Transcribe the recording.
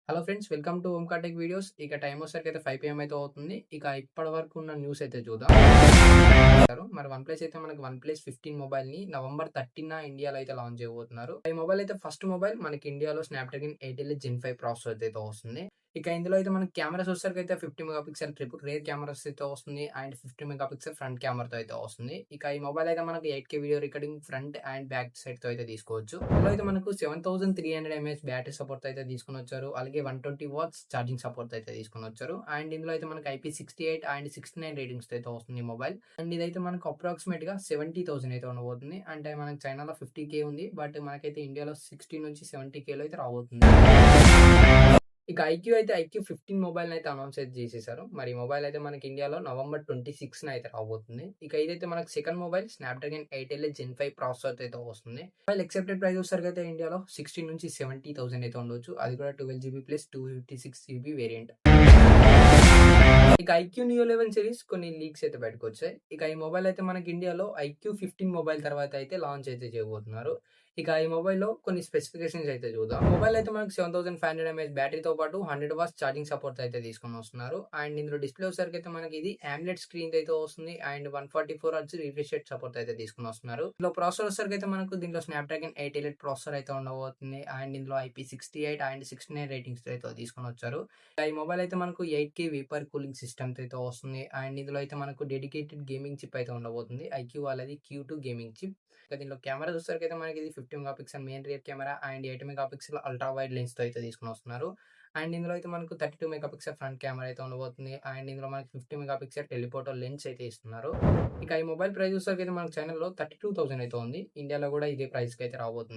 Hello friends, welcome to Omkar tech videos. ఇక time వచ్చేసరికైతే 5 PM అయితే అవుతుంది. ఇక ఇప్పటి వరకు ఉన్న న్యూస్ అయితే చూద్దాం. మరి వన్ ప్లస్ అయితే మనకి వన్ ప్లస్ 15 మొబైల్‌ని నవంబర్ 13న ఇండియాలో అయితే లాంచ్ చేయబోతున్నారు. ఈ మొబైల్ అయితే ఫస్ట్ మొబైల్ మనకి ఇండియాలో స్నాప్‌డ్రాగన్ 8 జెన్ 5 ప్రాసెసర్ అయితే వస్తుంది. ఇక ఇందులో అయితే మనకి కెమెరాస్ వచ్చేసరికైతే 50 మెగాపిక్సెల్ ట్రిపుల్ రేర్ కెమెరాస్ అయితే వస్తుంది. అండ్ 50 మెగాపిక్సెల్ ఫ్రంట్ కెమెరాతో అయితే వస్తుంది. ఇక ఈ మొబైల్ అయితే మనకి 8K video recording front and back సైడ్‌తో అయితే తీసుకోవచ్చు. ఇందులో అయితే మనకు 7300 ఎంఏహెచ్ బ్యాటరీ సపోర్ట్ అయితే తీసుకొనొచ్చారు. అలాగే 120 వాట్స్ ఛార్జింగ్ సపోర్ట్ అయితే తీసుకొనొచ్చారు. అండ్ ఇందులో అయితే మనకి IP68 అండ్ 69 రేటింగ్స్‌తో అయితే వస్తుంది ఈ మొబైల్. అండ్ ఇదైతే మనకు అప్రాక్సిమేట్‌గా 70,000 అయితే ఉండబోతుంది. అంటే మనకి చైనాలో 50K ఉంది. బట్ మనకైతే ఇండియాలో 60 నుంచి 70Kలో అయితే రాబోతుంది. ఇక ఐక్యూ అయితే ఐక్యూ 15 మొబైల్‌నైతే అనౌన్స్ అయితే చేసేసారు. మరి ఈ మొబైల్ అయితే మనకి ఇండియాలో నవంబర్ 26న అయితే రాబోతుంది. ఇక ఇదైతే మనకి సెకండ్ మొబైల్ స్నాప్‌డ్రాగన్ 8 జెన్ 5 ప్రాసెసర్‌తో అయితే వస్తుంది. మొబైల్ ఎక్స్‌పెక్టెడ్ ప్రైస్ వచ్చేసరికైతే ఇండియాలో 60 నుంచి 70,000 అయితే ఉండొచ్చు. అది కూడా 12GB ప్లస్ 256GB వేరియంట్. ఇక ఐక్యూ నియో 11 సిరీస్ కొన్ని లీక్స్ అయితే బయటకొచ్చాయి. ఇక ఈ మొబైల్ అయితే మనకి ఇండియాలో ఐక్యూ 15 మొబైల్ తర్వాత అయితే లాంచ్ అయితే చేయబోతున్నారు. ఇక ఈ మొబైల్‌లో కొన్ని స్పెసిఫికేషన్స్ అయితే చూద్దాం. మొబైల్ అయితే మనకి 7500 ఎంఏహెచ్ బ్యాటరీతో పాటు 100 వాట్స్ ఛార్జింగ్ సపోర్ట్ అయితే తీసుకొనొస్తున్నారు. అండ్ ఇందులో డిస్‌ప్లే వచ్చేసరికైతే మనకి ఇది AMOLED స్క్రీన్‌తో అయితే వస్తుంది. And 144 hertz refresh rate support అయితే తీసుకొనొస్తున్నారు. ఇందులో ప్రాసెసర్ వచ్చేసరికైతే మనకు దీంట్లో స్నాప్‌డ్రాగన్ 888 ప్రాసెసర్ అయితే ఉండబోతుంది. అండ్ ఇందులో IP68 అండ్ 69 రేటింగ్స్‌తో అయితే తీసుకొనొచ్చారు. ఈ మొబైల్ అయితే మనకు 8K వేపర్ కూలింగ్ సిస్టమ్‌తో అయితే వస్తుంది. అండ్ ఇందులో అయితే మనకు డెడికేటెడ్ గేమింగ్ చిప్ అయితే ఉండబోతుంది. ఐక్యూ వాళ్ళది Q2 గేమింగ్ చిప్. ఇక దీంట్లో కెమెరా చూసేసరికైతే మనకి ఇది 50 megapixel main rear camera and 8 megapixel ultra wide లెన్స్‌తో అయితే తీసుకొనొస్తున్నారు. అండ్ ఇందులో అయితే మనకు 32 మెగాపిక్సెల్ ఫ్రంట్ కెమెరా అయితే ఉండబోతుంది. అండ్ ఇందులో మనకి 50 మెగాపిక్సెల్ టెలిఫోటో లెన్స్ అయితే ఇస్తున్నారు. ఇక ఈ మొబైల్ ప్రైస్ చూసేసరికైతే మనకు చైనాలో 32,000 అయితే ఉంది. ఇండియాలో కూడా ఇదే ప్రైస్‌కి అయితే రాబోతుంది.